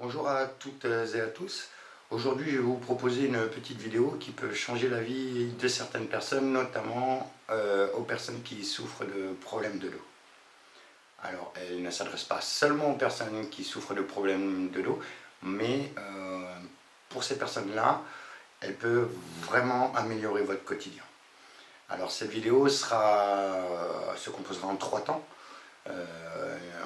Bonjour à toutes et à tous. Aujourd'hui, je vais vous proposer une petite vidéo qui peut changer la vie de certaines personnes, notamment aux personnes qui souffrent de problèmes de dos. Alors, elle ne s'adresse pas seulement aux personnes qui souffrent de problèmes de dos, mais pour ces personnes-là, elle peut vraiment améliorer votre quotidien. Alors, cette vidéo se composera en 3 temps.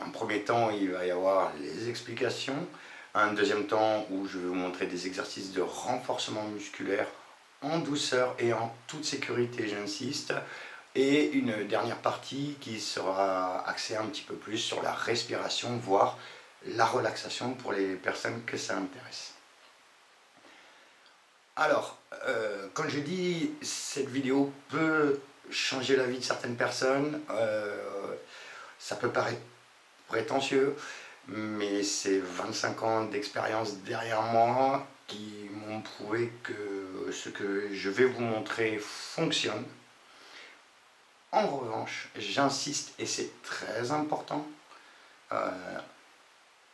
En premier temps, il va y avoir les explications. Un deuxième temps où je vais vous montrer des exercices de renforcement musculaire en douceur et en toute sécurité, j'insiste. Et une dernière partie qui sera axée un petit peu plus sur la respiration, voire la relaxation pour les personnes que ça intéresse. Alors, comme je dis, cette vidéo peut changer la vie de certaines personnes. Ça peut paraître prétentieux, mais c'est 25 ans d'expérience derrière moi qui m'ont prouvé que ce que je vais vous montrer fonctionne. En revanche, j'insiste, et c'est très important,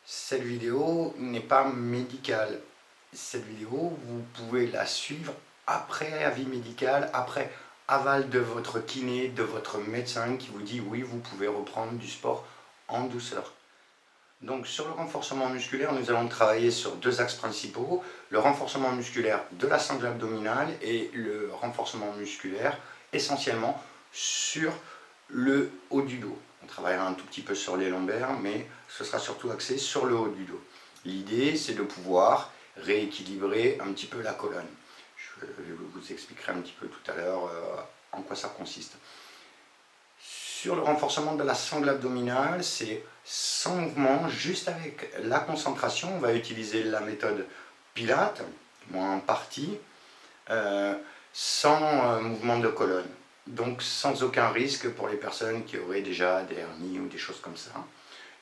cette vidéo n'est pas médicale. Cette vidéo, vous pouvez la suivre après avis médical, après aval de votre kiné, de votre médecin qui vous dit oui, vous pouvez reprendre du sport en douceur. Donc sur le renforcement musculaire, nous allons travailler sur 2 axes principaux, le renforcement musculaire de la sangle abdominale et le renforcement musculaire essentiellement sur le haut du dos. On travaillera un tout petit peu sur les lombaires, mais ce sera surtout axé sur le haut du dos. L'idée, c'est de pouvoir rééquilibrer un petit peu la colonne. Je vous expliquerai un petit peu tout à l'heure en quoi ça consiste. Sur le renforcement de la sangle abdominale, c'est sans mouvement, juste avec la concentration. On va utiliser la méthode Pilates, moi en partie, sans mouvement de colonne. Donc sans aucun risque pour les personnes qui auraient déjà des hernies ou des choses comme ça.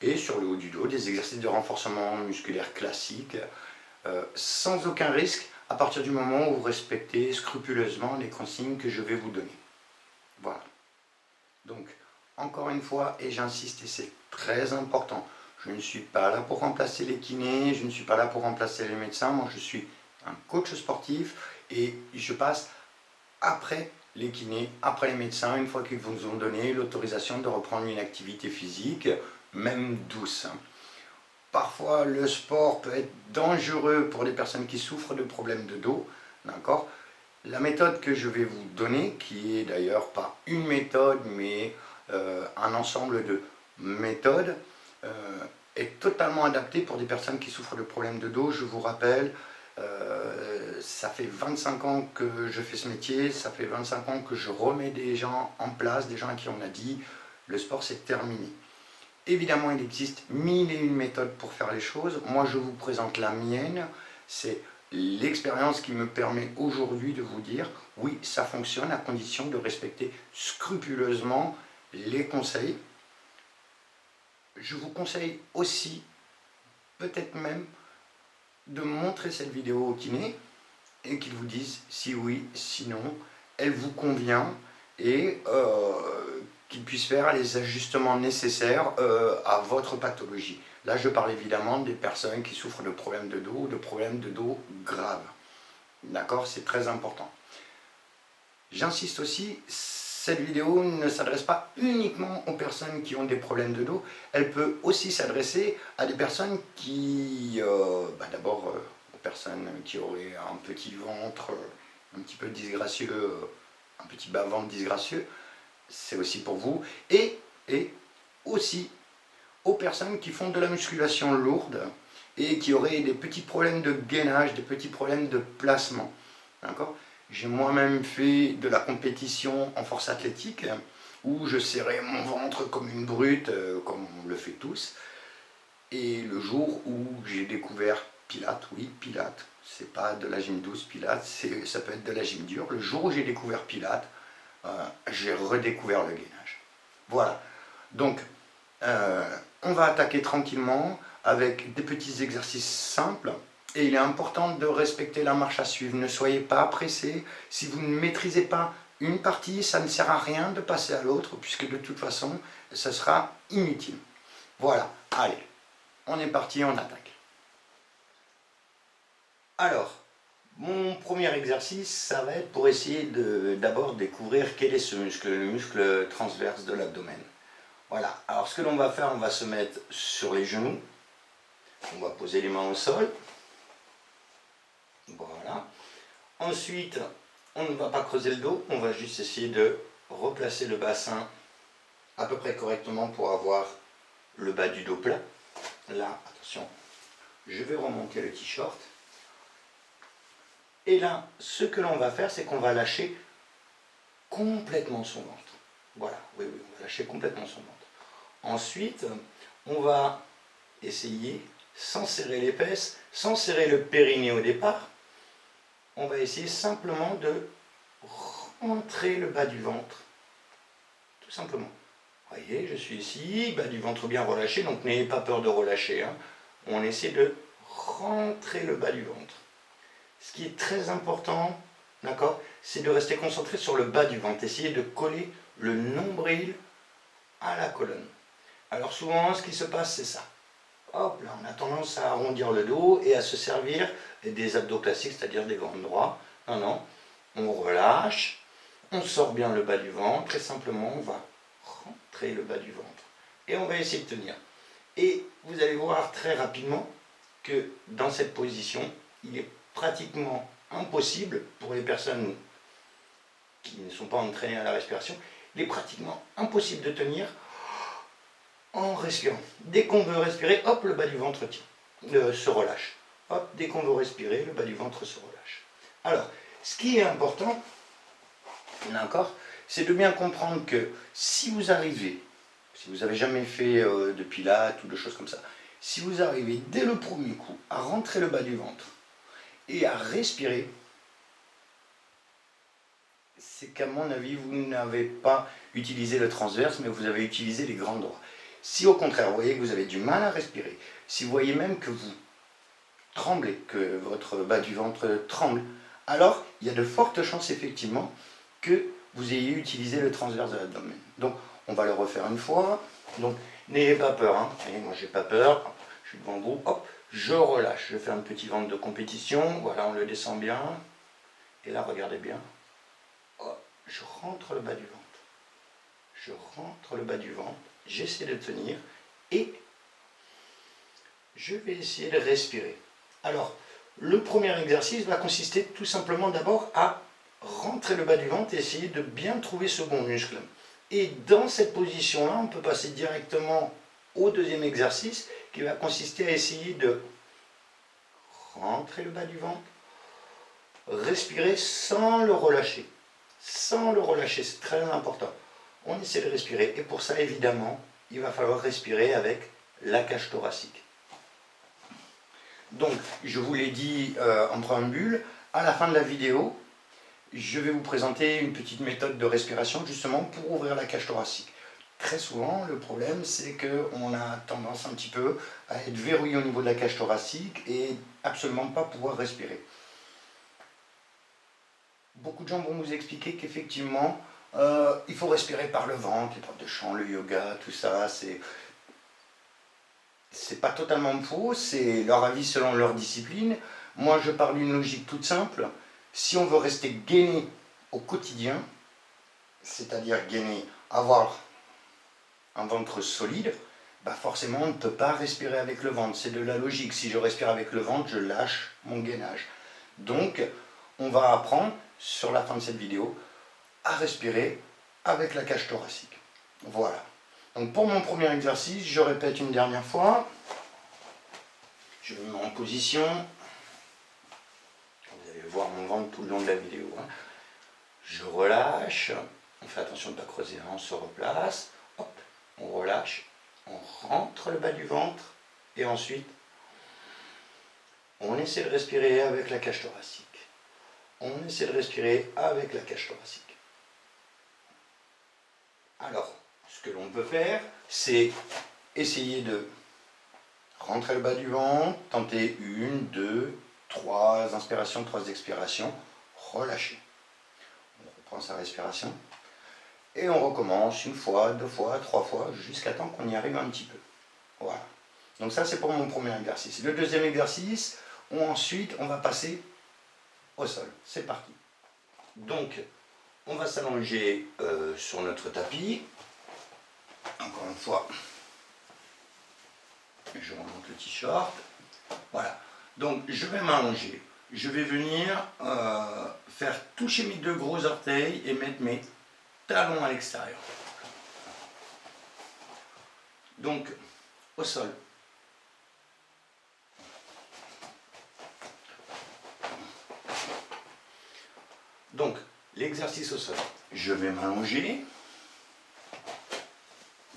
Et sur le haut du dos, des exercices de renforcement musculaire classiques, sans aucun risque, à partir du moment où vous respectez scrupuleusement les consignes que je vais vous donner. Voilà. Donc, encore une fois, et j'insiste, et c'est très important, je ne suis pas là pour remplacer les kinés, je ne suis pas là pour remplacer les médecins, moi je suis un coach sportif et je passe après les kinés, après les médecins, une fois qu'ils vous ont donné l'autorisation de reprendre une activité physique, même douce. Parfois, le sport peut être dangereux pour les personnes qui souffrent de problèmes de dos, d'accord ? La méthode que je vais vous donner, qui est d'ailleurs pas une méthode, mais un ensemble de méthodes, est totalement adaptée pour des personnes qui souffrent de problèmes de dos. Je vous rappelle, ça fait 25 ans que je fais ce métier, ça fait 25 ans que je remets des gens en place, des gens à qui on a dit le sport c'est terminé. Évidemment, il existe 1001 méthodes pour faire les choses. Moi, je vous présente la mienne. C'est l'expérience qui me permet aujourd'hui de vous dire oui, ça fonctionne à condition de respecter scrupuleusement les conseils. Je vous conseille aussi, peut-être même, de montrer cette vidéo au kiné et qu'ils vous disent si oui, sinon, elle vous convient et qu'ils puissent faire les ajustements nécessaires à votre pathologie. Là, je parle évidemment des personnes qui souffrent de problèmes de dos ou de problèmes de dos graves. D'accord, c'est très important. J'insiste aussi, cette vidéo ne s'adresse pas uniquement aux personnes qui ont des problèmes de dos, elle peut aussi s'adresser à des personnes qui, d'abord aux personnes qui auraient un petit ventre un petit peu disgracieux, un petit bas-ventre disgracieux, c'est aussi pour vous, et aussi aux personnes qui font de la musculation lourde et qui auraient des petits problèmes de gainage, des petits problèmes de placement. D'accord ? J'ai moi-même fait de la compétition en force athlétique où je serrais mon ventre comme une brute, comme on le fait tous. Et le jour où j'ai découvert Pilates, oui, Pilates, c'est pas de la gym douce, Pilates, ça peut être de la gym dure. Le jour où j'ai découvert Pilates, j'ai redécouvert le gainage. Voilà. Donc, on va attaquer tranquillement avec des petits exercices simples. Et il est important de respecter la marche à suivre. Ne soyez pas pressé. Si vous ne maîtrisez pas une partie, ça ne sert à rien de passer à l'autre, puisque de toute façon, ce sera inutile. Voilà, allez, on est parti, on attaque. Alors, mon premier exercice, ça va être pour essayer d'abord découvrir quel est ce muscle, le muscle transverse de l'abdomen. Voilà, alors ce que l'on va faire, on va se mettre sur les genoux, on va poser les mains au sol, voilà. Ensuite, on ne va pas creuser le dos, on va juste essayer de replacer le bassin à peu près correctement pour avoir le bas du dos plat. Là, attention, je vais remonter le t-shirt. Et là, ce que l'on va faire, c'est qu'on va lâcher complètement son ventre. Voilà, oui, on va lâcher complètement son ventre. Ensuite, on va essayer, sans serrer les fesses, sans serrer le périnée au départ, on va essayer simplement de rentrer le bas du ventre. Tout simplement. Vous voyez, je suis ici, bas du ventre bien relâché, donc n'ayez pas peur de relâcher. Hein. On essaie de rentrer le bas du ventre. Ce qui est très important, d'accord, c'est de rester concentré sur le bas du ventre. Essayez de coller le nombril à la colonne. Alors souvent, ce qui se passe, c'est ça. Hop, là, on a tendance à arrondir le dos et à se servir des abdos classiques, c'est-à-dire des grands droits. Non, non, on relâche, on sort bien le bas du ventre et simplement, on va rentrer le bas du ventre. Et on va essayer de tenir. Et vous allez voir très rapidement que dans cette position, il est pratiquement impossible pour les personnes qui ne sont pas entraînées à la respiration, il est pratiquement impossible de tenir en respirant. Dès qu'on veut respirer, hop, le bas du ventre se relâche. Hop, dès qu'on veut respirer, le bas du ventre se relâche. Alors, ce qui est important, d'accord, c'est de bien comprendre que si vous arrivez, si vous n'avez jamais fait de pilates ou de choses comme ça, si vous arrivez dès le premier coup à rentrer le bas du ventre et à respirer, c'est qu'à mon avis, vous n'avez pas utilisé le transverse, mais vous avez utilisé les grands droits. Si au contraire, vous voyez que vous avez du mal à respirer, si vous voyez même que vous tremblez, que votre bas du ventre tremble, alors il y a de fortes chances effectivement que vous ayez utilisé le transverse de l'abdomen. Donc on va le refaire une fois. Donc n'ayez pas peur, hein. Et moi j'ai pas peur, je suis devant vous, hop, je relâche, je fais un petit ventre de compétition, voilà, on le descend bien. Et là, regardez bien, hop, je rentre le bas du ventre. Je rentre le bas du ventre, j'essaie de tenir et je vais essayer de respirer. Alors, le premier exercice va consister tout simplement d'abord à rentrer le bas du ventre et essayer de bien trouver ce bon muscle. Et dans cette position-là, on peut passer directement au deuxième exercice qui va consister à essayer de rentrer le bas du ventre, respirer sans le relâcher. Sans le relâcher, c'est très important. On essaie de respirer et pour ça, évidemment, il va falloir respirer avec la cage thoracique. Donc, je vous l'ai dit en préambule, à la fin de la vidéo, je vais vous présenter une petite méthode de respiration justement pour ouvrir la cage thoracique. Très souvent, le problème, c'est qu'on a tendance un petit peu à être verrouillé au niveau de la cage thoracique et absolument pas pouvoir respirer. Beaucoup de gens vont vous expliquer qu'effectivement, il faut respirer par le ventre, les profs de chant, le yoga, tout ça, c'est pas totalement faux, c'est leur avis selon leur discipline. Moi, je parle d'une logique toute simple. Si on veut rester gainé au quotidien, c'est-à-dire gainé, avoir un ventre solide, bah forcément, on ne peut pas respirer avec le ventre. C'est de la logique. Si je respire avec le ventre, je lâche mon gainage. Donc, on va apprendre, sur la fin de cette vidéo, à respirer avec la cage thoracique. Voilà. Donc pour mon premier exercice, je répète une dernière fois. Je me mets en position. Vous allez voir mon ventre tout le long de la vidéo. Hein. Je relâche. On fait attention de ne pas creuser. Hein. On se replace. Hop, on relâche. On rentre le bas du ventre. Et ensuite, on essaie de respirer avec la cage thoracique. On essaie de respirer avec la cage thoracique. Alors, ce que l'on peut faire, c'est essayer de rentrer le bas du ventre, tenter 1, 2, 3 inspirations, 3 expirations, relâcher. On reprend sa respiration et on recommence une fois, 2 fois, 3 fois, jusqu'à temps qu'on y arrive un petit peu. Voilà. Donc ça, c'est pour mon premier exercice. Le deuxième exercice, Ensuite, on va passer au sol. C'est parti. Donc, on va s'allonger sur notre tapis. Encore une fois, je remonte le t-shirt. Voilà. Donc, je vais m'allonger. Je vais venir faire toucher mes deux gros orteils et mettre mes talons à l'extérieur. Donc, au sol. Donc, l'exercice au sol. Je vais m'allonger.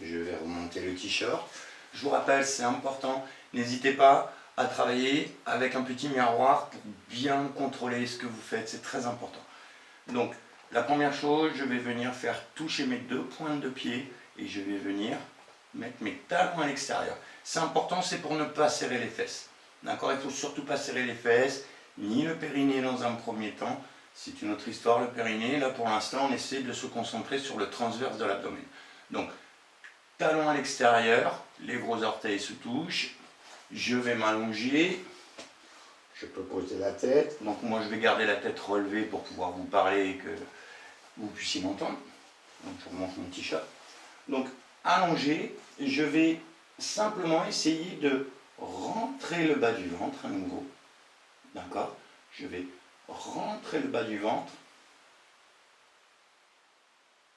Je vais remonter le t-shirt. Je vous rappelle, c'est important, n'hésitez pas à travailler avec un petit miroir pour bien contrôler ce que vous faites, c'est très important. Donc, la première chose, je vais venir faire toucher mes deux pointes de pied et je vais venir mettre mes talons à l'extérieur. C'est important, c'est pour ne pas serrer les fesses. D'accord? Il ne faut surtout pas serrer les fesses, ni le périnée dans un premier temps. C'est une autre histoire, le périnée. Là, pour l'instant, on essaie de se concentrer sur le transverse de l'abdomen. Donc, talons à l'extérieur, les gros orteils se touchent. Je vais m'allonger. Je peux poser la tête. Donc, moi, je vais garder la tête relevée pour pouvoir vous parler et que vous puissiez m'entendre. Donc, je remonte mon t-shirt. Donc, allongé, je vais simplement essayer de rentrer le bas du ventre à nouveau. D'accord? Je vais rentrer le bas du ventre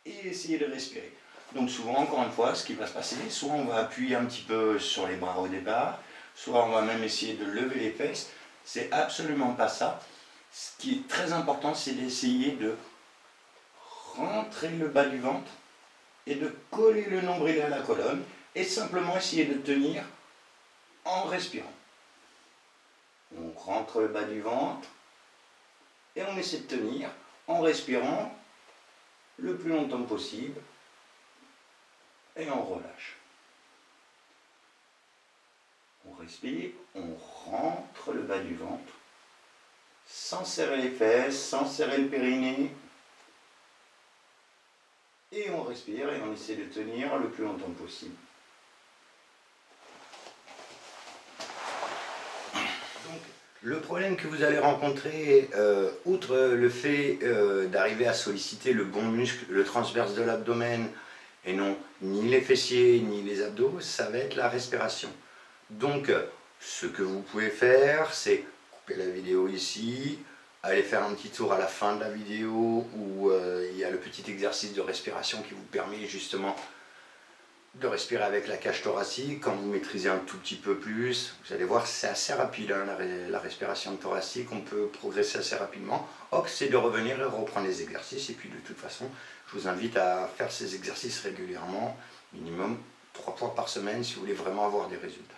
et essayer de respirer. Donc souvent, encore une fois, ce qui va se passer, soit on va appuyer un petit peu sur les bras au départ, soit on va même essayer de lever les fesses. C'est absolument pas ça. Ce qui est très important, c'est d'essayer de rentrer le bas du ventre et de coller le nombril à la colonne et simplement essayer de tenir en respirant. On rentre le bas du ventre et on essaie de tenir en respirant le plus longtemps possible et on relâche. On respire, on rentre le bas du ventre sans serrer les fesses, sans serrer le périnée. Et on respire et on essaie de tenir le plus longtemps possible. Donc, le problème que vous allez rencontrer, outre le fait d'arriver à solliciter le bon muscle, le transverse de l'abdomen, et non ni les fessiers ni les abdos, ça va être la respiration. Donc, ce que vous pouvez faire, c'est couper la vidéo ici, aller faire un petit tour à la fin de la vidéo où il y a le petit exercice de respiration qui vous permet justement de respirer avec la cage thoracique. Quand vous maîtrisez un tout petit peu plus, vous allez voir, c'est assez rapide, hein, la respiration thoracique, on peut progresser assez rapidement. Hop, c'est de revenir et reprendre les exercices. Et puis de toute façon, je vous invite à faire ces exercices régulièrement, minimum 3 fois par semaine si vous voulez vraiment avoir des résultats.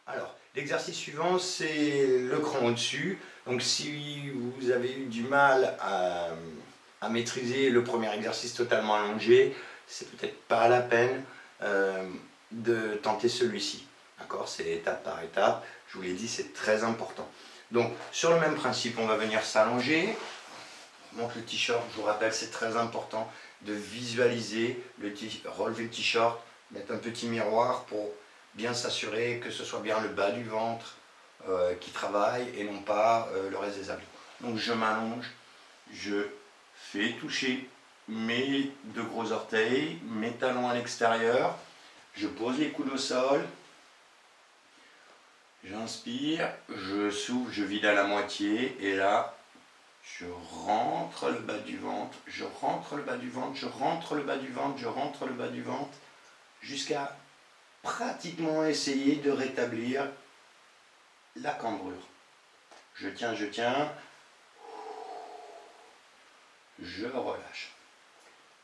Alors, l'exercice suivant, c'est le cran au-dessus. Donc si vous avez eu du mal à maîtriser le premier exercice totalement allongé, c'est peut-être pas la peine de tenter celui-ci. D'accord? C'est étape par étape. Je vous l'ai dit, c'est très important. Donc, sur le même principe, on va venir s'allonger. On monte le t-shirt, je vous rappelle, c'est très important de visualiser, relever le t-shirt, mettre un petit miroir pour bien s'assurer que ce soit bien le bas du ventre qui travaille et non pas le reste des abdos. Donc je m'allonge, je fais toucher mes deux gros orteils, mes talons à l'extérieur, je pose les coudes au sol, j'inspire, je souffle, je vide à la moitié et là je rentre le bas du ventre, je rentre le bas du ventre, je rentre le bas du ventre, je rentre le bas du ventre jusqu'à pratiquement essayer de rétablir la cambrure. Je tiens, je relâche.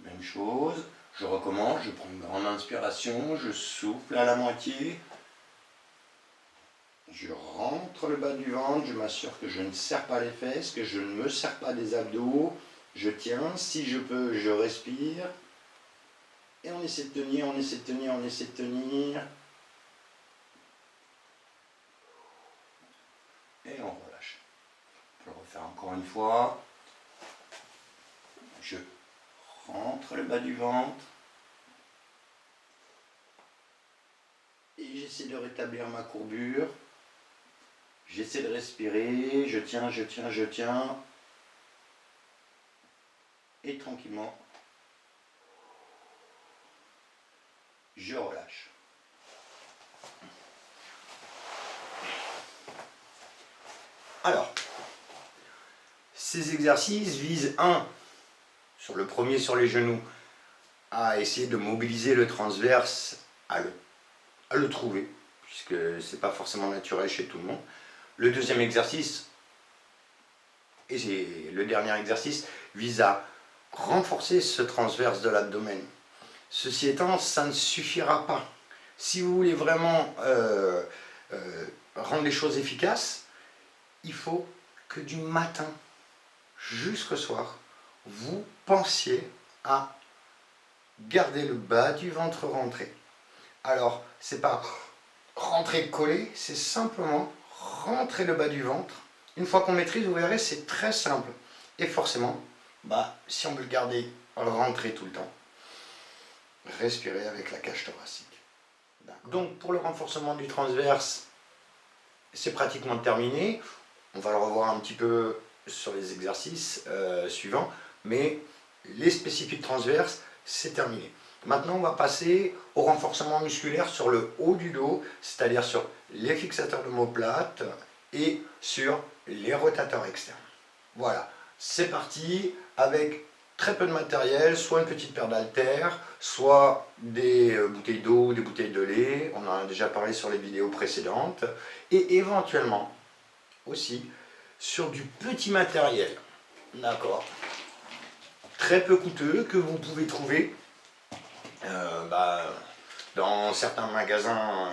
Même chose, je recommence, je prends une grande inspiration, je souffle à la moitié, je rentre le bas du ventre, je m'assure que je ne serre pas les fesses, que je ne me serre pas des abdos, je tiens, si je peux, je respire, et on essaie de tenir, on essaie de tenir, on essaie de tenir, et on relâche. On peut le refaire encore une fois. Je rentre le bas du ventre et j'essaie de rétablir ma courbure. J'essaie de respirer, je tiens, je tiens, je tiens. Et tranquillement, je relâche. Alors, ces exercices visent, sur le premier sur les genoux, à essayer de mobiliser le transverse, à le trouver, puisque ce n'est pas forcément naturel chez tout le monde. Le deuxième exercice, et le dernier exercice, vise à renforcer ce transverse de l'abdomen. Ceci étant, ça ne suffira pas. Si vous voulez vraiment rendre les choses efficaces, il faut que du matin jusqu'au soir, vous pensiez à garder le bas du ventre rentré. Alors, c'est pas rentrer collé, c'est simplement rentrer le bas du ventre. Une fois qu'on maîtrise, vous verrez, c'est très simple. Et forcément, si on veut le garder rentré tout le temps, respirez avec la cage thoracique. Donc, pour le renforcement du transverse, c'est pratiquement terminé. On va le revoir un petit peu sur les exercices suivants, mais les spécifiques transverses, c'est terminé. Maintenant, on va passer au renforcement musculaire sur le haut du dos, c'est-à-dire sur les fixateurs d'omoplate et sur les rotateurs externes. Voilà, c'est parti avec très peu de matériel, soit une petite paire d'haltères, soit des bouteilles d'eau, des bouteilles de lait, on en a déjà parlé sur les vidéos précédentes, et éventuellement aussi sur du petit matériel, d'accord, très peu coûteux, que vous pouvez trouver dans certains magasins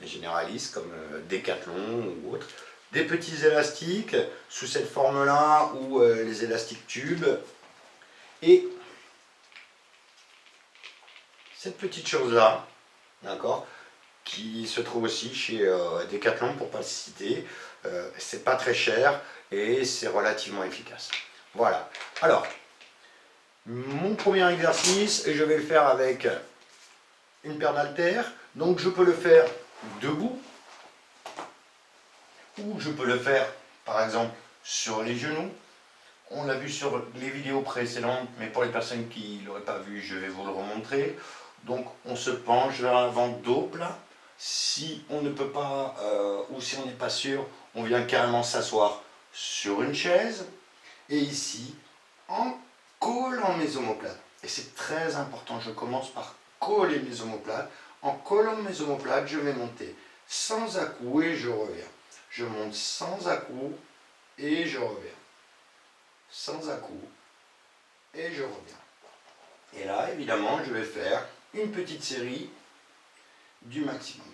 généralistes comme Decathlon ou autres, des petits élastiques sous cette forme-là ou les élastiques tubes, et cette petite chose-là, d'accord, qui se trouve aussi chez Decathlon pour ne pas le citer, c'est pas très cher et c'est relativement efficace. Voilà, alors mon premier exercice, je vais le faire avec une paire d'haltères, donc je peux le faire debout, ou je peux le faire par exemple sur les genoux. On l'a vu sur les vidéos précédentes, mais pour les personnes qui ne l'auraient pas vu, je vais vous le remontrer. Donc on se penche vers l'avant, dos plat. Si on ne peut pas, ou si on n'est pas sûr, on vient carrément s'asseoir sur une chaise, et ici, en collant mes omoplates. Et c'est très important, je commence par coller mes omoplates. En collant mes omoplates, je vais monter sans à-coups et je reviens. Je monte sans à-coups et je reviens. Sans à-coups et je reviens. Et là, évidemment, je vais faire une petite série du maximum.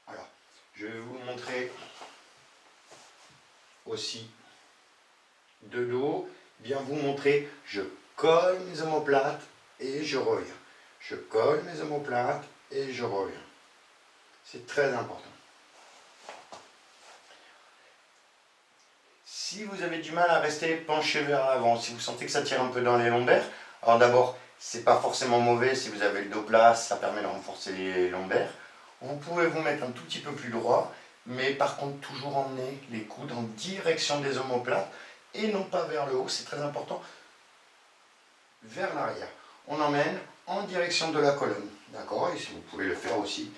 Alors, je vais vous montrer aussi de dos, bien vous montrer, je colle mes omoplates et je reviens. Je colle mes omoplates et je reviens. C'est très important. Si vous avez du mal à rester penché vers l'avant, si vous sentez que ça tire un peu dans les lombaires, alors d'abord, c'est pas forcément mauvais si vous avez le dos plat, ça permet de renforcer les lombaires. Vous pouvez vous mettre un tout petit peu plus droit, mais par contre toujours emmener les coudes en direction des omoplates et non pas vers le haut, c'est très important, vers l'arrière. On emmène en direction de la colonne, d'accord? Et si vous pouvez le faire aussi,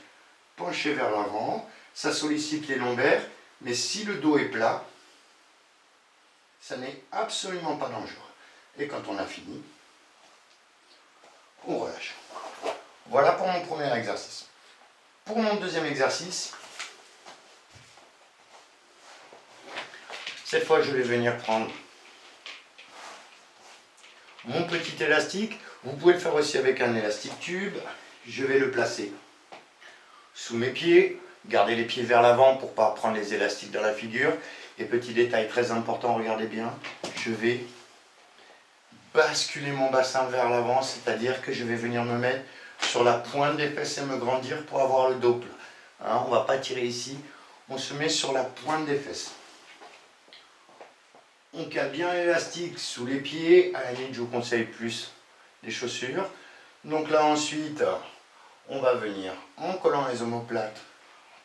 pencher vers l'avant, ça sollicite les lombaires, mais si le dos est plat, ça n'est absolument pas dangereux. Et quand on a fini, on relâche. Voilà pour mon premier exercice. Pour mon deuxième exercice, cette fois je vais venir prendre mon petit élastique. Vous pouvez le faire aussi avec un élastique tube. Je vais le placer sous mes pieds, garder les pieds vers l'avant pour ne pas prendre les élastiques dans la figure. Et petit détail très important, regardez bien, je vais basculer mon bassin vers l'avant, c'est-à-dire que je vais venir me mettre sur la pointe des fesses et me grandir pour avoir le dos plat. Hein, on ne va pas tirer ici, on se met sur la pointe des fesses. On cale bien l'élastique sous les pieds. À la limite, je vous conseille plus des chaussures. Donc là, ensuite, on va venir en collant les omoplates,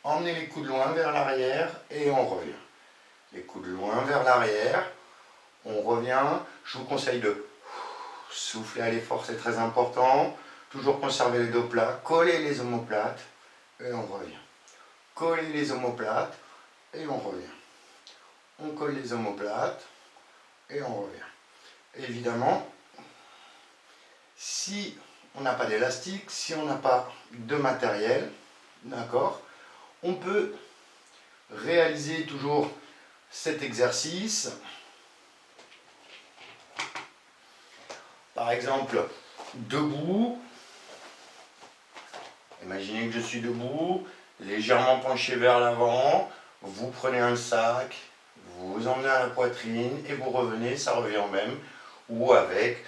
emmener les coudes loin vers l'arrière et on revient. Les coudes loin vers l'arrière, on revient. Je vous conseille de souffler à l'effort, c'est très important. Toujours conserver les dos plats, coller les omoplates et on revient. Coller les omoplates et on revient. On colle les omoplates et on revient. Évidemment, si on n'a pas d'élastique, si on n'a pas de matériel, d'accord, on peut réaliser toujours cet exercice. Par exemple, debout. Imaginez que je suis debout, légèrement penché vers l'avant. Vous prenez un sac, vous vous emmenez à la poitrine et vous revenez, ça revient au même. Ou avec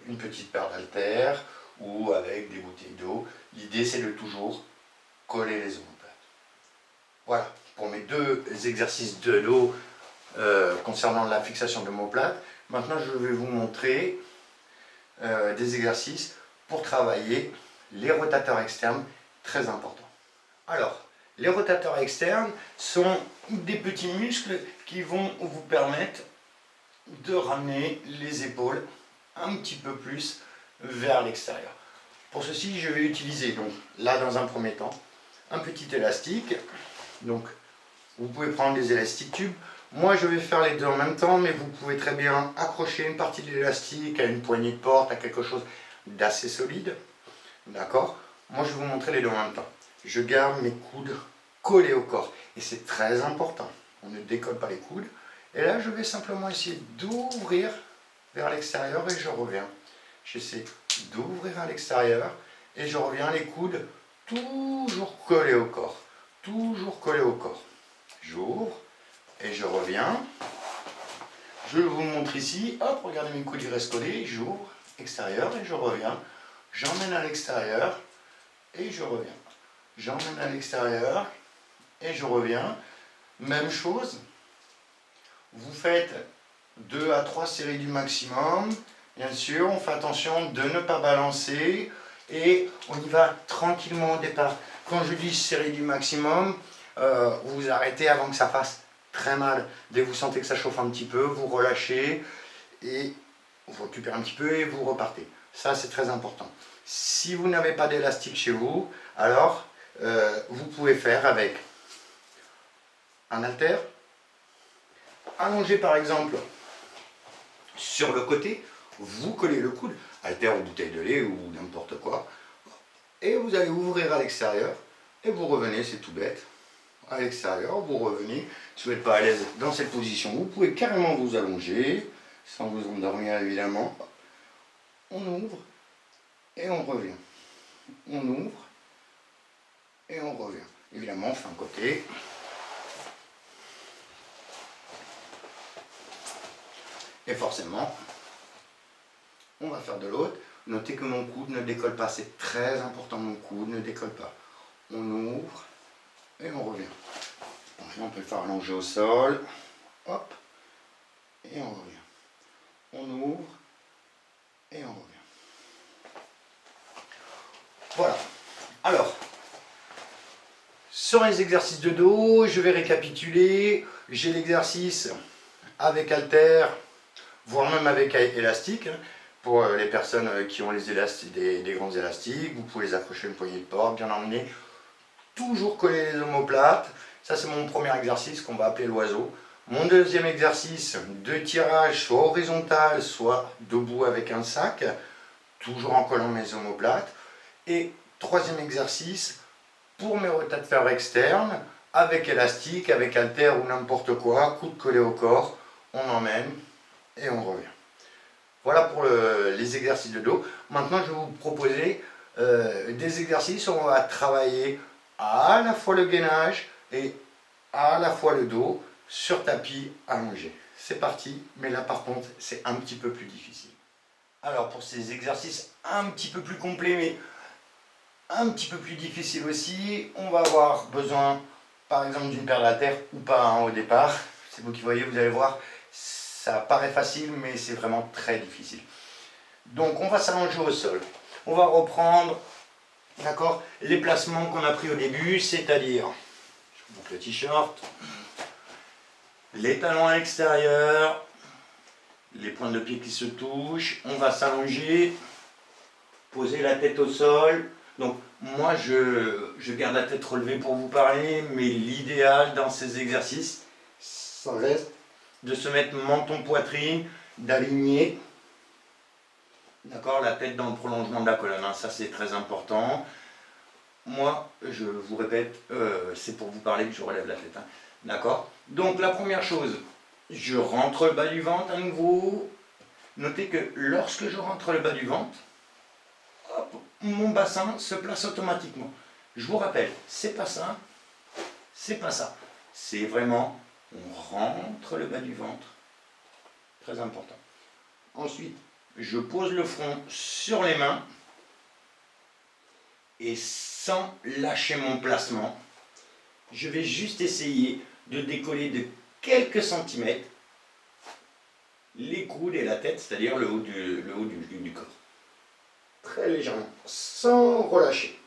une petite paire d'haltères ou avec des bouteilles d'eau. L'idée, c'est de toujours coller les omoplates. Voilà, pour mes deux exercices de dos concernant la fixation de l'omoplate. Maintenant, je vais vous montrer des exercices pour travailler les rotateurs externes, très importants. Alors, les rotateurs externes sont des petits muscles qui vont vous permettre de ramener les épaules un petit peu plus vers l'extérieur. Pour ceci, je vais utiliser, donc là dans un premier temps, un petit élastique. Donc, vous pouvez prendre des élastiques tubes. Moi, je vais faire les deux en même temps, mais vous pouvez très bien accrocher une partie de l'élastique à une poignée de porte, à quelque chose d'assez solide. D'accord? Moi, je vais vous montrer les deux en même temps. Je garde mes coudes collés au corps. Et c'est très important. On ne décolle pas les coudes. Et là, je vais simplement essayer d'ouvrir vers l'extérieur et je reviens. J'essaie d'ouvrir à l'extérieur et je reviens, les coudes toujours collés au corps. Toujours collés au corps. J'ouvre et je reviens. Je vous montre ici. Hop, regardez, mes coudes ils restent collés. J'ouvre, extérieur et je reviens. J'emmène à l'extérieur et je reviens. J'emmène à l'extérieur et je reviens. Même chose. Vous faites 2 à 3 séries du maximum. Bien sûr, on fait attention de ne pas balancer et on y va tranquillement au départ. Quand je dis série du maximum, vous arrêtez avant que ça fasse très mal. Dès que vous sentez que ça chauffe un petit peu, vous relâchez et vous récupérez un petit peu et vous repartez. Ça, c'est très important. Si vous n'avez pas d'élastique chez vous, alors vous pouvez faire avec un haltère, allongé par exemple sur le côté, vous collez le coude, haltère ou bouteille de lait ou n'importe quoi, et vous allez ouvrir à l'extérieur et vous revenez, c'est tout bête. À l'extérieur, vous revenez. Si vous n'êtes pas à l'aise dans cette position, vous pouvez carrément vous allonger, sans vous endormir évidemment. On ouvre et on revient. On ouvre et on revient. Évidemment, on fait un côté. Et forcément, on va faire de l'autre. Notez que mon coude ne décolle pas, c'est très important, mon coude ne décolle pas. On ouvre et on revient. On peut le faire allonger au sol. Hop. Et on revient. On ouvre et on revient. Voilà. Alors, sur les exercices de dos, je vais récapituler. J'ai l'exercice avec haltère, voire même avec élastique. Pour les personnes qui ont les élastiques, des grands élastiques, vous pouvez les accrocher à une poignée de porte, bien emmener. Toujours coller les omoplates. Ça, c'est mon premier exercice qu'on va appeler l'oiseau. Mon deuxième exercice de tirage, soit horizontal, soit debout avec un sac, toujours en collant mes omoplates. Et troisième exercice, pour mes rotateurs externes, avec élastique, avec haltère ou n'importe quoi, coude collé au corps, on emmène et on revient. Voilà pour les exercices de dos. Maintenant, je vais vous proposer des exercices où on va travailler à la fois le gainage et à la fois le dos sur tapis allongé. C'est parti, mais là par contre, c'est un petit peu plus difficile. Alors pour ces exercices un petit peu plus complets, mais un petit peu plus difficiles aussi, on va avoir besoin par exemple d'une paire d'haltères ou pas hein, au départ. C'est vous qui voyez, vous allez voir, ça paraît facile, mais c'est vraiment très difficile. Donc on va s'allonger au sol. On va reprendre, d'accord, les placements qu'on a pris au début, c'est-à-dire, je vous montre le t-shirt, les talons à l'extérieur, les pointes de pied qui se touchent. On va s'allonger, poser la tête au sol. Donc moi je garde la tête relevée pour vous parler, mais l'idéal dans ces exercices, ça reste de se mettre menton poitrine, d'aligner, d'accord, la tête dans le prolongement de la colonne, hein, ça c'est très important. Moi, je vous répète, c'est pour vous parler que je relève la tête, hein, d'accord. Donc la première chose, je rentre le bas du ventre à nouveau. Notez que lorsque je rentre le bas du ventre, hop, mon bassin se place automatiquement. Je vous rappelle, c'est pas ça, c'est pas ça. C'est vraiment, on rentre le bas du ventre. Très important. Ensuite, je pose le front sur les mains et sans lâcher mon placement, je vais juste essayer de décoller de quelques centimètres les coudes et la tête, c'est-à-dire le haut du corps. Très légèrement, sans relâcher.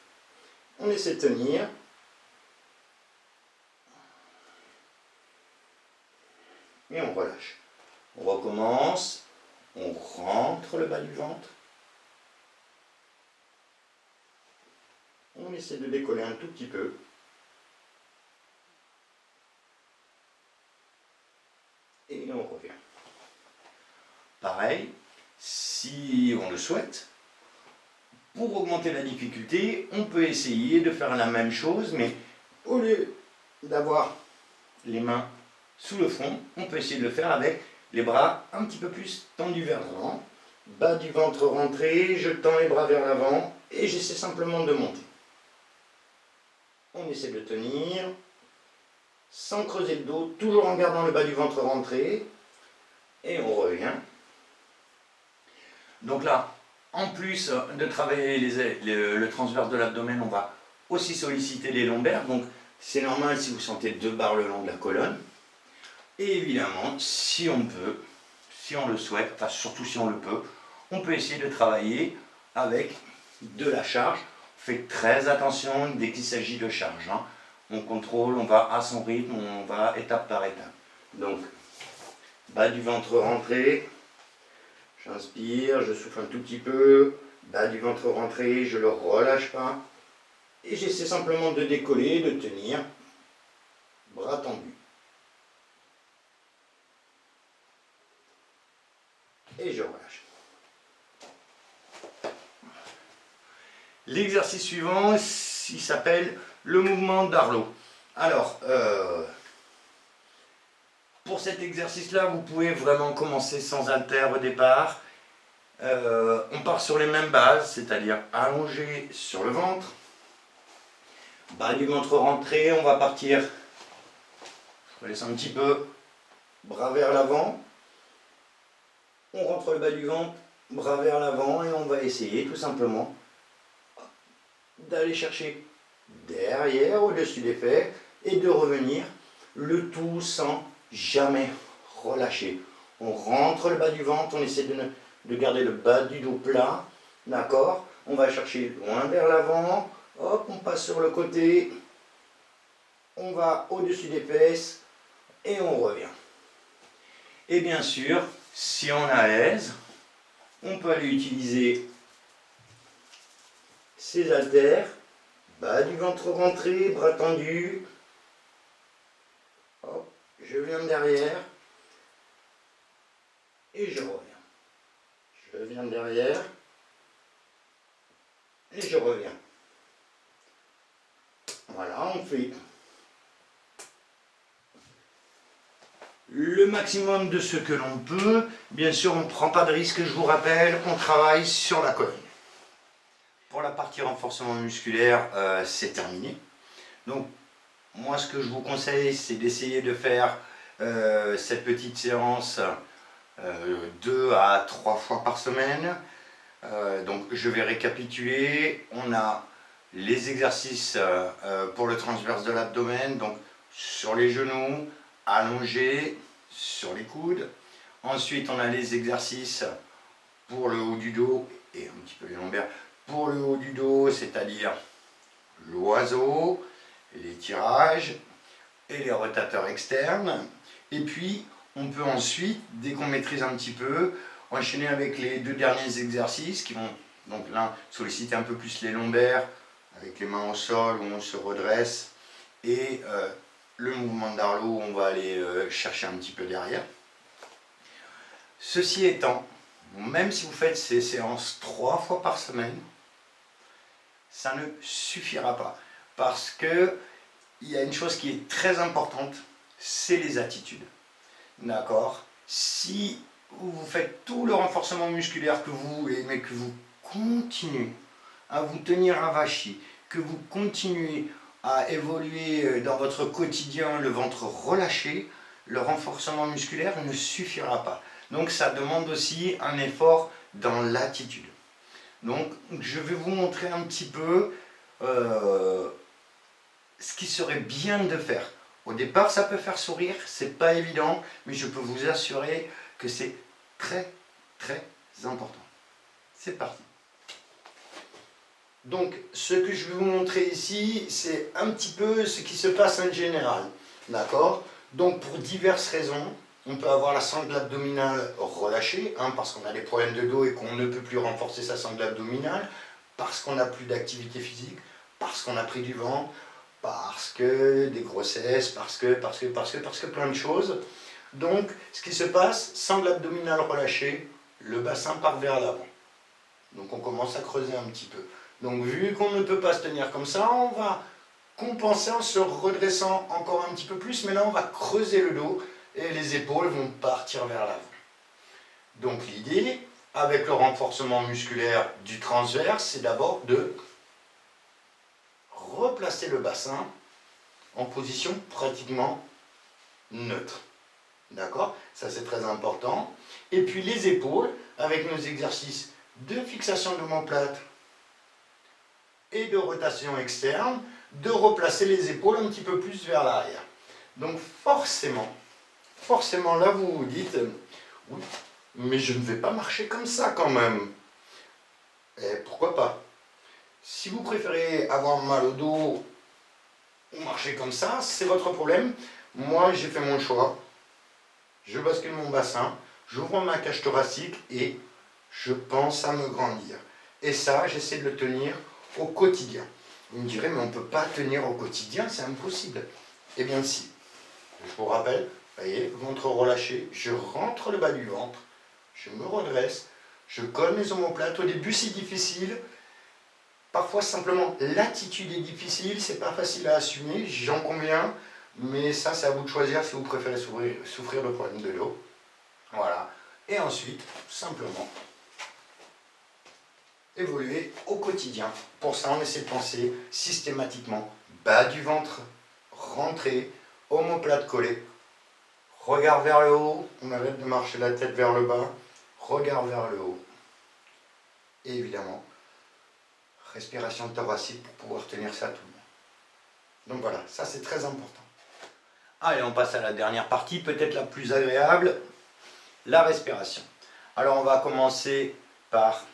On essaie de tenir. Et on relâche. On recommence. On rentre le bas du ventre. On essaie de décoller un tout petit peu. Et on revient. Pareil, si on le souhaite, pour augmenter la difficulté, on peut essayer de faire la même chose, mais au lieu d'avoir les mains sous le front, on peut essayer de le faire avec les bras un petit peu plus tendus vers l'avant. Bas du ventre rentré, je tends les bras vers l'avant et j'essaie simplement de monter. On essaie de tenir, sans creuser le dos, toujours en gardant le bas du ventre rentré. Et on revient. Donc là, en plus de travailler le transverse de l'abdomen, on va aussi solliciter les lombaires. Donc c'est normal si vous sentez 2 barres le long de la colonne. Et évidemment, si on peut, si on le souhaite, enfin surtout si on le peut, on peut essayer de travailler avec de la charge. Faites très attention dès qu'il s'agit de charge, hein. On contrôle, on va à son rythme, on va étape par étape. Donc, bas du ventre rentré, j'inspire, je souffle un tout petit peu, bas du ventre rentré, je ne le relâche pas. Et j'essaie simplement de décoller, de tenir, bras tendus. Et je relâche. L'exercice suivant, il s'appelle le mouvement d'Arlo. Alors, pour cet exercice-là, vous pouvez vraiment commencer sans haltères au départ. On part sur les mêmes bases, c'est-à-dire allongé sur le ventre. Bas du ventre rentré, on va partir, je laisse un petit peu, bras vers l'avant. On rentre le bas du ventre, bras vers l'avant et on va essayer tout simplement d'aller chercher derrière, au-dessus des fesses et de revenir, le tout sans jamais relâcher. On rentre le bas du ventre, on essaie de garder le bas du dos plat, d'accord? On va chercher loin vers l'avant, hop, on passe sur le côté, on va au-dessus des fesses et on revient. Et bien sûr, si on est à l'aise, on peut aller utiliser ces haltères, bas du ventre rentré, bras tendus. Hop, je viens derrière et je reviens. Je viens derrière et je reviens. Voilà, on fait le maximum de ce que l'on peut. Bien sûr, on ne prend pas de risque, je vous rappelle, on travaille sur la colonne. Pour la partie renforcement musculaire, c'est terminé. Donc, moi, ce que je vous conseille, c'est d'essayer de faire cette petite séance 2 à 3 fois par semaine. Donc, je vais récapituler. On a les exercices pour le transverse de l'abdomen. Donc, sur les genoux, allongé sur les coudes. Ensuite, on a les exercices pour le haut du dos et un petit peu les lombaires. Pour le haut du dos, c'est-à-dire l'oiseau, les tirages et les rotateurs externes. Et puis, on peut ensuite, dès qu'on maîtrise un petit peu, enchaîner avec les deux derniers exercices qui vont donc là solliciter un peu plus les lombaires, avec les mains au sol où on se redresse, et le mouvement d'Arlo où on va aller chercher un petit peu derrière. Ceci étant, même si vous faites ces séances 3 fois par semaine, ça ne suffira pas. Parce que il y a une chose qui est très importante, c'est les attitudes. D'accord? Si vous faites tout le renforcement musculaire que vous voulez, mais que vous continuez à vous tenir avachi, que vous continuez à évoluer dans votre quotidien, le ventre relâché, le renforcement musculaire ne suffira pas. Donc ça demande aussi un effort dans l'attitude. Donc je vais vous montrer un petit peu ce qui serait bien de faire. Au départ, ça peut faire sourire, c'est pas évident, mais je peux vous assurer que c'est très très important. C'est parti. Donc, ce que je vais vous montrer ici, c'est un petit peu ce qui se passe en général. D'accord? Donc, pour diverses raisons, on peut avoir la sangle abdominale relâchée, parce qu'on a des problèmes de dos et qu'on ne peut plus renforcer sa sangle abdominale, parce qu'on n'a plus d'activité physique, parce qu'on a pris du ventre, parce que des grossesses, parce que plein de choses. Donc, ce qui se passe, sangle abdominale relâchée, le bassin part vers l'avant. Donc, on commence à creuser un petit peu. Donc, vu qu'on ne peut pas se tenir comme ça, on va compenser en se redressant encore un petit peu plus, mais là, on va creuser le dos et les épaules vont partir vers l'avant. Donc, l'idée, avec le renforcement musculaire du transverse, c'est d'abord de replacer le bassin en position pratiquement neutre. D'accord? Ça, c'est très important. Et puis, les épaules, avec nos exercices de fixation d'omoplate et de rotation externe, de replacer les épaules un petit peu plus vers l'arrière. Donc forcément là vous vous dites, oui, mais je ne vais pas marcher comme ça quand même. Et pourquoi pas? Si vous préférez avoir mal au dos ou marcher comme ça, c'est votre problème. Moi, j'ai fait mon choix. Je bascule mon bassin, j'ouvre ma cage thoracique et je pense à me grandir. Et ça, j'essaie de le tenir au quotidien. Vous me direz, mais on ne peut pas tenir au quotidien, c'est impossible. Eh bien si. Je vous rappelle, voyez, ventre relâché, je rentre le bas du ventre, je me redresse, je colle mes omoplates. Au début, c'est difficile. Parfois, simplement, l'attitude est difficile, c'est pas facile à assumer, j'en conviens. Mais ça, c'est à vous de choisir si vous préférez souffrir de problèmes de dos. Voilà. Et ensuite, simplement, évoluer au quotidien. Pour ça, on essaie de penser systématiquement bas du ventre, rentrée, omoplate collée, regard vers le haut, on arrête de marcher la tête vers le bas, regard vers le haut. Et évidemment, respiration thoracique pour pouvoir tenir ça tout le monde. Donc voilà, ça c'est très important. Allez, on passe à la dernière partie, peut-être la plus agréable, la respiration. Alors on va commencer par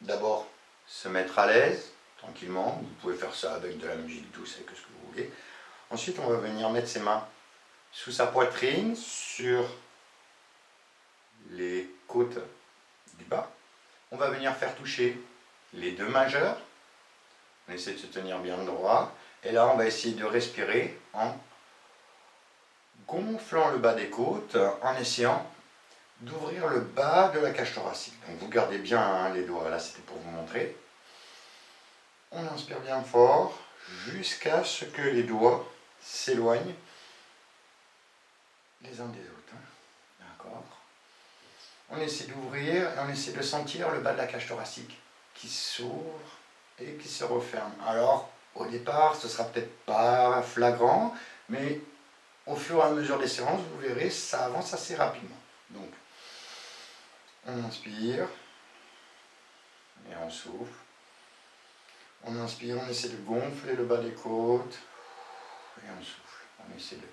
d'abord se mettre à l'aise, tranquillement. Vous pouvez faire ça avec de la musique douce, avec ce que vous voulez. Ensuite, on va venir mettre ses mains sous sa poitrine, sur les côtes du bas. On va venir faire toucher les deux majeurs. On essaie de se tenir bien droit. Et là, on va essayer de respirer en gonflant le bas des côtes, en essayant d'ouvrir le bas de la cage thoracique. Donc vous gardez bien les doigts, là c'était pour vous montrer. On inspire bien fort jusqu'à ce que les doigts s'éloignent les uns des autres. D'accord. On essaie d'ouvrir et on essaie de sentir le bas de la cage thoracique qui s'ouvre et qui se referme. Alors, au départ, ce sera peut-être pas flagrant, mais au fur et à mesure des séances, vous verrez, ça avance assez rapidement. Donc, on inspire et on souffle. On inspire, on essaie de gonfler le bas des côtes et on souffle. On essaie de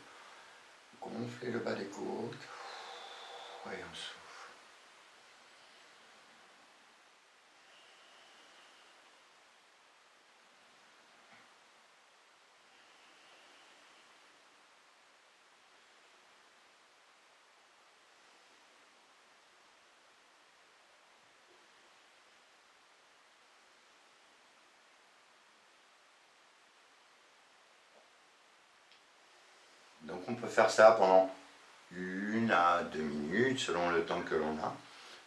gonfler le bas des côtes. Et on souffle. Donc on peut faire ça pendant 1 à 2 minutes selon le temps que l'on a.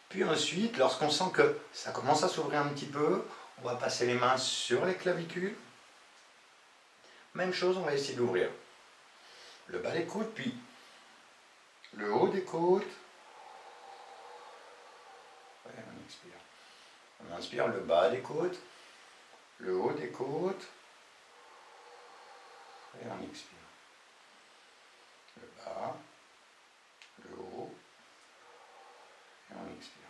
Puis ensuite, lorsqu'on sent que ça commence à s'ouvrir un petit peu, on va passer les mains sur les clavicules. Même chose, on va essayer d'ouvrir le bas des côtes, puis le haut des côtes. Ouais, on expire. On inspire le bas des côtes, le haut des côtes, et on expire. Le bas, le haut, et on expire.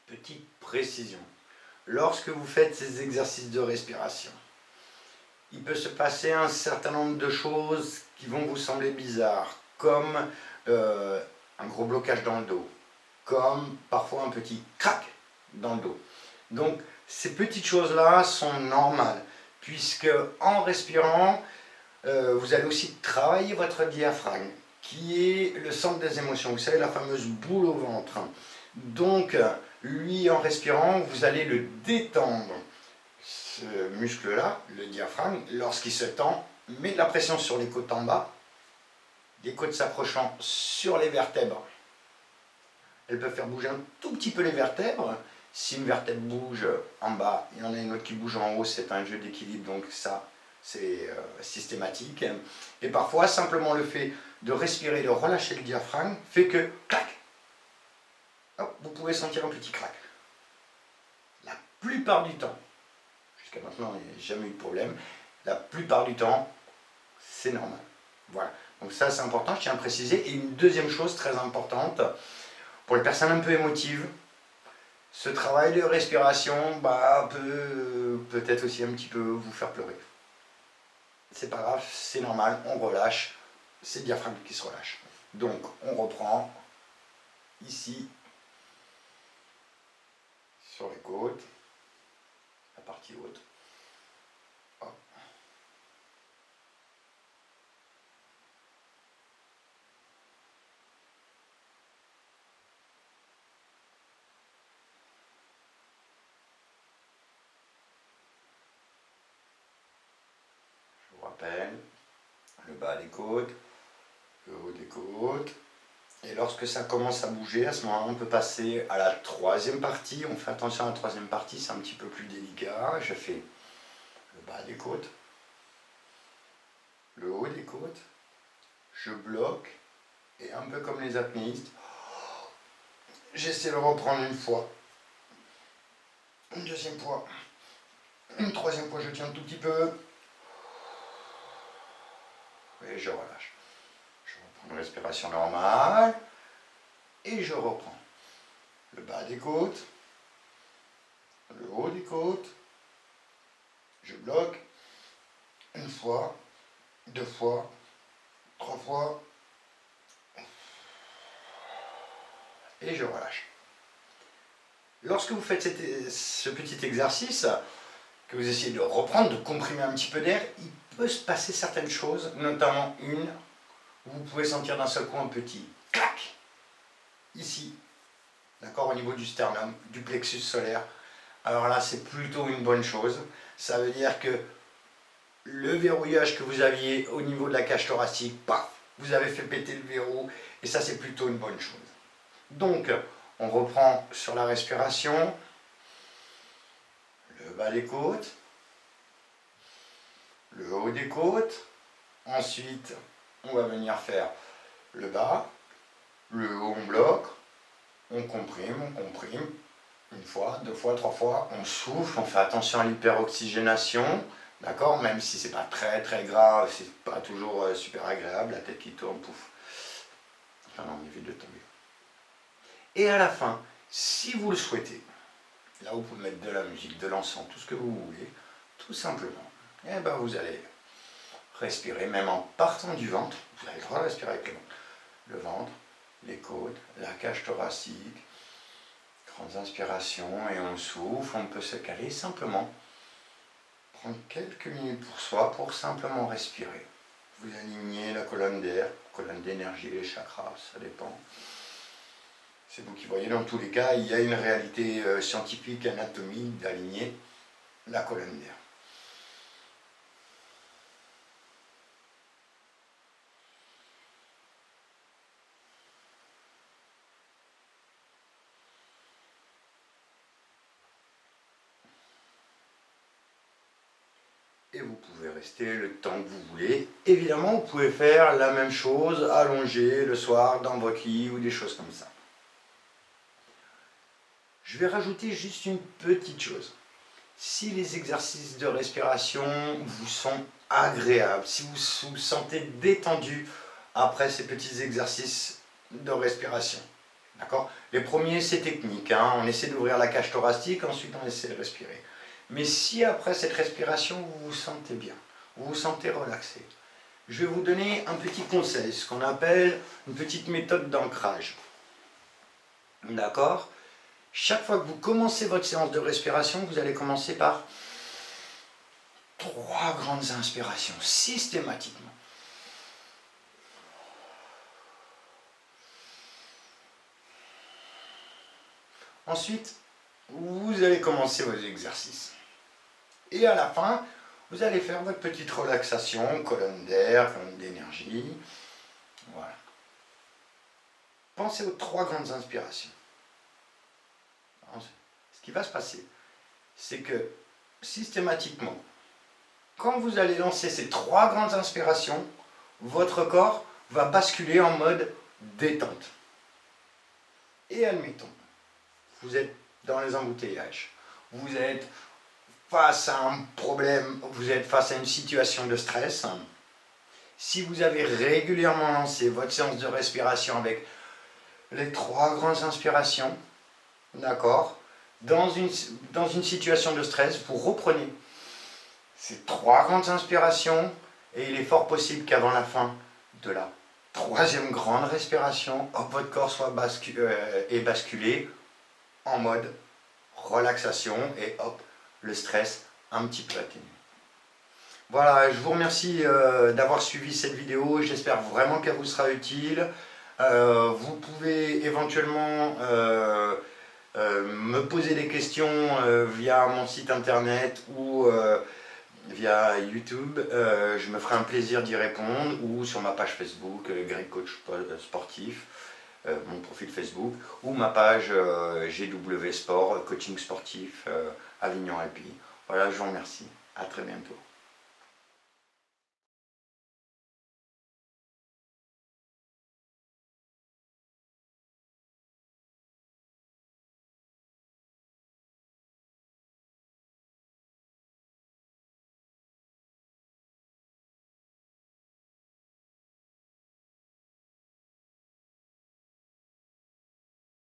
Petite précision. Lorsque vous faites ces exercices de respiration, il peut se passer un certain nombre de choses qui vont vous sembler bizarres, comme un gros blocage dans le dos, comme parfois un petit crac dans le dos. Donc ces petites choses-là sont normales, puisque en respirant, vous allez aussi travailler votre diaphragme, qui est le centre des émotions. Vous savez, la fameuse boule au ventre. Donc, lui, en respirant, vous allez le détendre. Ce muscle-là, le diaphragme, lorsqu'il se tend, met de la pression sur les côtes en bas, les côtes s'approchant sur les vertèbres. Elles peuvent faire bouger un tout petit peu les vertèbres. Si une vertèbre bouge en bas, il y en a une autre qui bouge en haut, c'est un jeu d'équilibre, donc ça, c'est systématique. Et parfois, simplement le fait de respirer, de relâcher le diaphragme, fait que, clac, hop, vous pouvez sentir un petit crac. La plupart du temps, jusqu'à maintenant, il n'y a jamais eu de problème, la plupart du temps, c'est normal. Voilà, donc ça c'est important, je tiens à préciser. Et une deuxième chose très importante, pour les personnes un peu émotives, ce travail de respiration peut peut-être aussi un petit peu vous faire pleurer. C'est pas grave, c'est normal, on relâche, c'est le diaphragme qui se relâche. Donc on reprend ici, sur les côtes, la partie haute. Hop. Je vous rappelle, le bas des côtes, le haut des côtes. Et lorsque ça commence à bouger, à ce moment-là, on peut passer à la troisième partie. On fait attention à la troisième partie, c'est un petit peu plus délicat. Je fais le bas des côtes, le haut des côtes, je bloque, et un peu comme les apnéistes, j'essaie de reprendre une fois, une deuxième fois, une troisième fois, je tiens un tout petit peu, et je relâche. Je reprends une respiration normale, et je reprends le bas des côtes, le haut des côtes, je bloque, une fois, 2 fois, 3 fois, et je relâche. Lorsque vous faites ce petit exercice, que vous essayez de reprendre, de comprimer un petit peu d'air, il peut se passer certaines choses, notamment une, où vous pouvez sentir d'un seul coup un petit clac, ici, d'accord, au niveau du sternum, du plexus solaire. Alors là, c'est plutôt une bonne chose. Ça veut dire que le verrouillage que vous aviez au niveau de la cage thoracique, paf, vous avez fait péter le verrou, et ça, c'est plutôt une bonne chose. Donc, on reprend sur la respiration, le bas des côtes, le haut des côtes. Ensuite, on va venir faire le bas, le haut on bloque, on comprime, une fois, 2 fois, 3 fois, on souffle, on fait attention à l'hyperoxygénation, d'accord, même si c'est pas très très grave, c'est pas toujours super agréable, la tête qui tourne, pouf, enfin on évite de tomber. Et à la fin, si vous le souhaitez, là vous pouvez mettre de la musique, de l'encens, tout ce que vous voulez, tout simplement, et ben vous allez Respirez même en partant du ventre. Vous avez le droit de respirer avec le ventre, les côtes, la cage thoracique. Grandes inspirations et on souffle. On peut se caler simplement. Prendre quelques minutes pour soi pour simplement respirer. Vous alignez la colonne d'air, colonne d'énergie, les chakras, ça dépend. C'est vous qui voyez, dans tous les cas, il y a une réalité scientifique, anatomique d'aligner la colonne d'air. Et vous pouvez rester le temps que vous voulez. Évidemment, vous pouvez faire la même chose, allongé le soir dans votre lit ou des choses comme ça. Je vais rajouter juste une petite chose. Si les exercices de respiration vous sont agréables, si vous vous sentez détendu après ces petits exercices de respiration, d'accord? Les premiers, c'est technique, hein? On essaie d'ouvrir la cage thoracique, ensuite on essaie de respirer. Mais si après cette respiration, vous vous sentez bien, vous vous sentez relaxé, je vais vous donner un petit conseil, ce qu'on appelle une petite méthode d'ancrage. D'accord? Chaque fois que vous commencez votre séance de respiration, vous allez commencer par 3 grandes inspirations, systématiquement. Ensuite, vous allez commencer vos exercices. Et à la fin, vous allez faire votre petite relaxation, colonne d'air, colonne d'énergie. Voilà. Pensez aux 3 grandes inspirations. Ce qui va se passer, c'est que systématiquement, quand vous allez lancer ces 3 grandes inspirations, votre corps va basculer en mode détente. Et admettons, vous êtes dans les embouteillages, vous êtes face à un problème, vous êtes face à une situation de stress. Si vous avez régulièrement lancé votre séance de respiration avec les 3 grandes inspirations, d'accord, dans une situation de stress, vous reprenez ces 3 grandes inspirations et il est fort possible qu'avant la fin de la 3e grande respiration, hop, votre corps soit basculé en mode relaxation et hop, le stress un petit peu atténué. Voilà, je vous remercie d'avoir suivi cette vidéo, j'espère vraiment qu'elle vous sera utile. Vous pouvez éventuellement me poser des questions via mon site internet ou via YouTube. Je me ferai un plaisir d'y répondre, ou sur ma page Facebook, Greg Coach Sportif, mon profil Facebook, ou ma page GW Sport, Coaching Sportif, Avignon Alpi. Voilà, je vous remercie. À très bientôt.